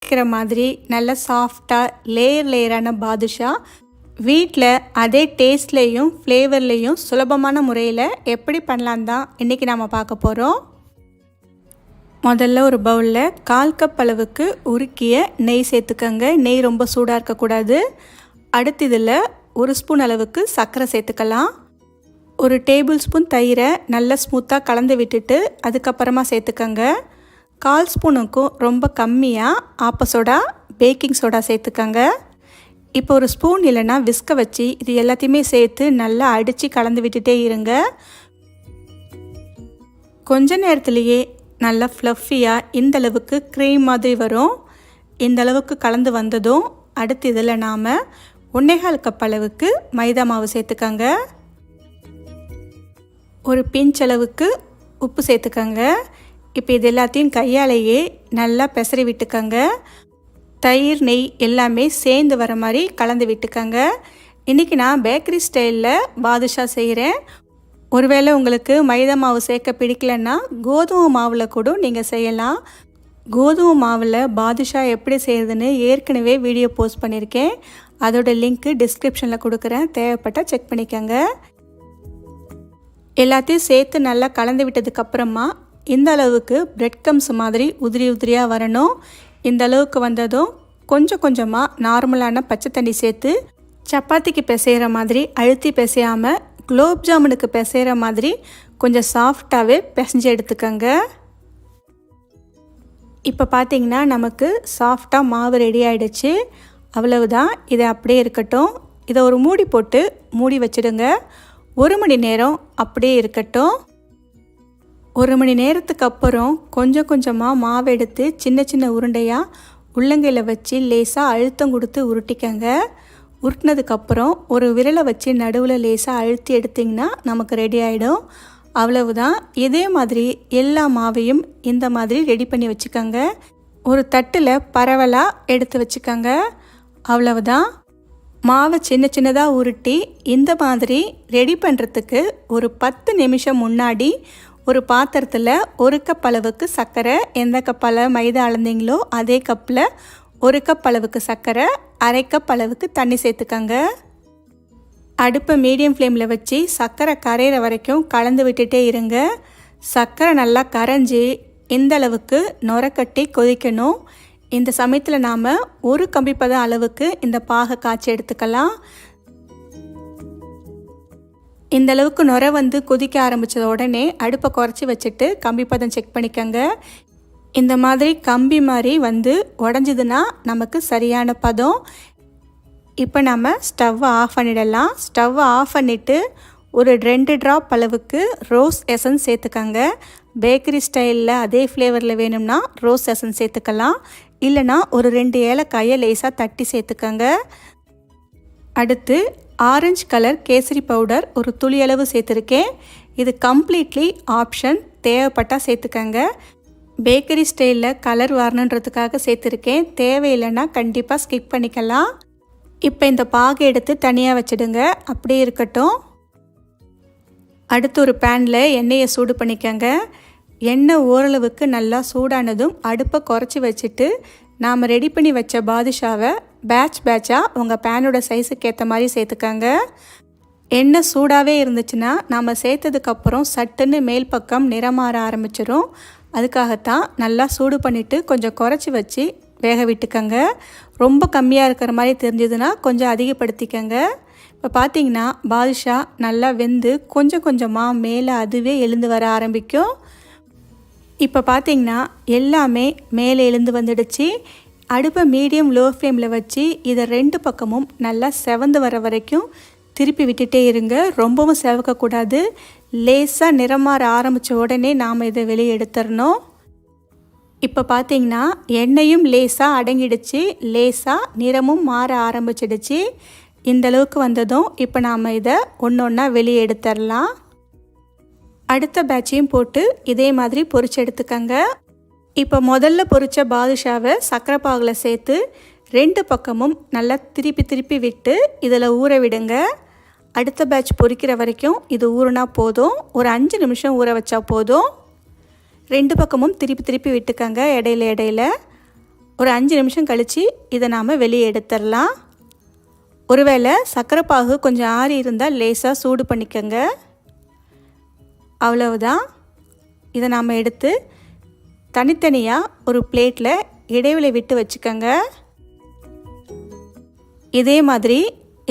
பிடிக்கிற மாதிரி நல்ல சாஃப்டாக லேயரான பாதுஷா வீட்டில் அதே டேஸ்ட்லேயும் ஃப்ளேவர்லேயும் சுலபமான முறையில் எப்படி பண்ணலாம் தான் இன்றைக்கி நாம் பார்க்க போகிறோம். முதல்ல ஒரு பவுலில் 1/4 கப் அளவுக்கு உருக்கிய நெய் சேர்த்துக்கங்க. நெய் ரொம்ப சூடாக இருக்கக்கூடாது. அடுத்து இதில் 1 ஸ்பூன் அளவுக்கு சர்க்கரை சேர்த்துக்கலாம். 1 டேபிள் ஸ்பூன் தயிரை நல்லா ஸ்மூத்தாக கலந்து விட்டுட்டு அதுக்கப்புறமா சேர்த்துக்கங்க. 1/4 ஸ்பூனுக்கும் ரொம்ப கம்மியாக ஆப்ப சோடா, பேக்கிங் சோடா சேர்த்துக்கங்க. இப்போ ஒரு ஸ்பூன் இல்லைன்னா விஸ்க வச்சு இது எல்லாத்தையுமே சேர்த்து நல்லா அடித்து கலந்து விட்டுட்டே இருங்க. கொஞ்ச நேரத்துலேயே நல்லா ஃப்ளஃபியாக இந்த அளவுக்கு க்ரீம் மாதிரி வரும். இந்த அளவுக்கு கலந்து வந்ததும் அடுத்து இதில் நாம் 1/4 கப் அளவுக்கு மைதா மாவு சேர்த்துக்கங்க. ஒரு பிஞ்ச் அளவுக்கு உப்பு சேர்த்துக்கங்க. இப்போ இது எல்லாத்தையும் கையாலேயே நல்லா பெசரி விட்டுக்கங்க. தயிர், நெய் எல்லாமே சேர்ந்து வர மாதிரி கலந்து விட்டுக்கங்க. இன்றைக்கி நான் பேக்கரி ஸ்டைலில் பாதுஷா செய்கிறேன். ஒருவேளை உங்களுக்கு மைதா மாவு சேர்க்க பிடிக்கலன்னா கோதுமை மாவில் கூட நீங்கள் செய்யலாம். கோதுமை மாவில் பாதுஷா எப்படி செய்கிறதுன்னு ஏற்கனவே வீடியோ போஸ்ட் பண்ணியிருக்கேன். அதோட லிங்க்கு டிஸ்கிரிப்ஷனில் கொடுக்குறேன், தேவைப்பட்டால் செக் பண்ணிக்கோங்க. எல்லாத்தையும் சேர்த்து நல்லா கலந்து விட்டதுக்கப்புறமா இந்த அளவுக்கு பிரெட் கம்ஸ் மாதிரி உதிரியாக வரணும். இந்த அளவுக்கு வந்ததும் கொஞ்சம் கொஞ்சமாக நார்மலான பச்சை தண்ணி சேர்த்து சப்பாத்திக்கு பிசைகிற மாதிரி அழுத்தி பிசையாமல் குலோப் ஜாமுனுக்கு பிசைகிற மாதிரி கொஞ்சம் சாஃப்டாகவே பிசைஞ்சு எடுத்துக்கோங்க. இப்போ பார்த்திங்கன்னா நமக்கு சாஃப்டாக மாவு ரெடி ஆகிடுச்சு. அவ்வளவுதான், இதை அப்படியே இருக்கட்டும். இதை ஒரு மூடி போட்டு மூடி வச்சிடுங்க. 1 மணி நேரம் அப்படியே இருக்கட்டும். 1 மணி நேரத்துக்கு அப்புறம் கொஞ்சம் கொஞ்சமாக மாவு எடுத்து சின்ன சின்ன உருண்டையாக உள்ளங்கையில் வச்சு லேசாக அழுத்தம் கொடுத்து உருட்டிக்கங்க. உருட்டினதுக்கப்புறம் ஒரு விரலை வச்சு நடுவில் லேசாக அழுத்தி எடுத்திங்கன்னா நமக்கு ரெடி ஆகிடும். அவ்வளவுதான். இதே மாதிரி எல்லா மாவையும் இந்த மாதிரி ரெடி பண்ணி வச்சுக்கோங்க. ஒரு தட்டில் பரவலாக எடுத்து வச்சுக்கோங்க. அவ்வளவுதான். மாவை சின்ன சின்னதாக உருட்டி இந்த மாதிரி ரெடி பண்ணுறதுக்கு ஒரு 10 நிமிஷம் முன்னாடி ஒரு பாத்திரத்தில் 1 கப் அளவுக்கு சர்க்கரை, எந்த கப்பால் மைதா அளந்தீங்களோ அதே கப்பில் 1 கப் அளவுக்கு சர்க்கரை, 1/2 கப் அளவுக்கு தண்ணி சேர்த்துக்கங்க. அடுப்பை மீடியம் ஃப்ளேமில் வச்சு சர்க்கரை கரையிற வரைக்கும் கலந்து விட்டுட்டே இருங்க. சர்க்கரை நல்லா கரைஞ்சி இந்த அளவுக்கு நுரக்கட்டி கொதிக்கணும். இந்த சமயத்தில் நாம் 1 கம்பிப்பதம் அளவுக்கு இந்த பாகை காய்ச்சி எடுத்துக்கலாம். இந்த அளவுக்கு நுர வந்து கொதிக்க ஆரம்பித்தத உடனே அடுப்பை குறைச்சி வச்சுட்டு கம்பிப்பதம் செக் பண்ணிக்கோங்க. இந்த மாதிரி கம்பி மாதிரி வந்து உடஞ்சிதுன்னா நமக்கு சரியான பதம். இப்போ நம்ம ஸ்டவ்வை ஆஃப் பண்ணிடலாம். ஸ்டவ்வை ஆஃப் பண்ணிவிட்டு ஒரு 2 ட்ராப் அளவுக்கு ரோஸ் எசன்ஸ் சேர்த்துக்கங்க. பேக்கரி ஸ்டைலில் அதே ஃப்ளேவரில் வேணும்னா ரோஸ் எசன்ஸ் சேர்த்துக்கலாம். இல்லைனா ஒரு 2 ஏலக்காயை லேசாக தட்டி சேர்த்துக்கங்க. அடுத்து ஆரஞ்சு கலர் கேசரி பவுடர் ஒரு துளி அளவு சேர்த்துருக்கேன். இது கம்ப்ளீட்லி ஆப்ஷன், தேவைப்பட்டால் சேர்த்துக்கங்க. பேக்கரி ஸ்டைலில் கலர் வரணுன்றதுக்காக சேர்த்துருக்கேன். தேவையில்லைன்னா கண்டிப்பாக ஸ்கிப் பண்ணிக்கலாம். இப்போ இந்த பாகை எடுத்து தனியாக வச்சுடுங்க, அப்படியே இருக்கட்டும். அடுத்து ஒரு பேனில் எண்ணெயை சூடு பண்ணிக்கங்க. எண்ணெய் ஓரளவுக்கு நல்லா சூடானதும் அடுப்பை குறைச்சி வச்சுட்டு நாம் ரெடி பண்ணி வச்ச பாதுஷாவை பேட்சாக உங்கள் பேனோட சைஸுக்கு ஏற்ற மாதிரி சேர்த்துக்கங்க. எண்ணெய் சூடாகவே இருந்துச்சுன்னா நாம் சேர்த்ததுக்கப்புறம் சட்டுன்னு மேல் பக்கம் நிறமாற ஆரம்பிச்சிடும். அதுக்காகத்தான் நல்லா சூடு பண்ணிவிட்டு கொஞ்சம் குறைச்சி வச்சு வேக விட்டுக்கங்க. ரொம்ப கம்மியாக இருக்கிற மாதிரி தெரிஞ்சதுன்னா கொஞ்சம் அதிகப்படுத்திக்கங்க. இப்போ பார்த்திங்கன்னா பாதுஷா நல்லா வெந்து கொஞ்சம் கொஞ்சமாக மேலே அதுவே எழுந்து வர ஆரம்பிக்கும். இப்போ பார்த்திங்கன்னா எல்லாமே மேலே எழுந்து வந்துடுச்சு. அடுப்பை மீடியம் லோ ஃப்ளேமில் வச்சு இதை 2 பக்கமும் நல்லா செவந்து வர வரைக்கும் திருப்பி விட்டுட்டே இருங்க. ரொம்பவும் செவக்கக்கூடாது. லேசாக நிறமாற ஆரம்பித்த உடனே நாம் இதை வெளியே எடுத்துடணும். இப்போ பார்த்திங்கன்னா எண்ணெயும் லேசாக அடங்கிடுச்சு, லேசாக நிறமும் மாற ஆரம்பிச்சிடுச்சு. இந்தளவுக்கு வந்ததும் இப்போ நாம் இதை ஒன்று ஒன்றா வெளியே எடுத்துடலாம். அடுத்த பேட்சையும் போட்டு இதே மாதிரி பொரிச்சு எடுத்துக்கங்க. இப்போ முதல்ல பொரிச்ச பாதுஷாவை சர்க்கரை பாகில் சேர்த்து 2 பக்கமும் நல்லா திருப்பி விட்டு இதில் ஊற விடுங்க. அடுத்த பேட்ச் பொரிக்கிற வரைக்கும் இது ஊறினா போதும். ஒரு 5 நிமிஷம் ஊற வச்சா போதும். 2 பக்கமும் திருப்பி விட்டுக்கங்க இடையில. ஒரு 5 நிமிஷம் கழித்து இதை நாம் வெளியே எடுத்துடலாம். ஒருவேளை சர்க்கரை பாகு கொஞ்சம் ஆறி இருந்தால் லேசாக சூடு பண்ணிக்கோங்க. அவ்வளவுதான். இதை நாம் எடுத்து தனித்தனியாக ஒரு பிளேட்டில் இடைவெளி விட்டு வச்சுக்கோங்க. இதே மாதிரி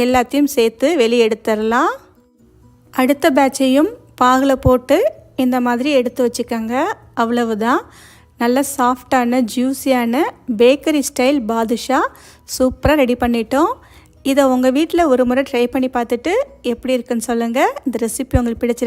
எல்லாத்தையும் சேர்த்து வெளியே எடுத்துடலாம். அடுத்த பேட்சையும் பாகில் போட்டு இந்த மாதிரி எடுத்து வச்சுக்கோங்க. அவ்வளவுதான். நல்ல சாஃப்டான ஜூஸியான பேக்கரி ஸ்டைல் பாதுஷா சூப்பராக ரெடி பண்ணிட்டோம். இதை உங்கள் வீட்டில் ஒரு முறை ட்ரை பண்ணி பார்த்துட்டு எப்படி இருக்குன்னு சொல்லுங்கள். இந்த ரெசிபி உங்களுக்கு பிடிச்சிருக்கு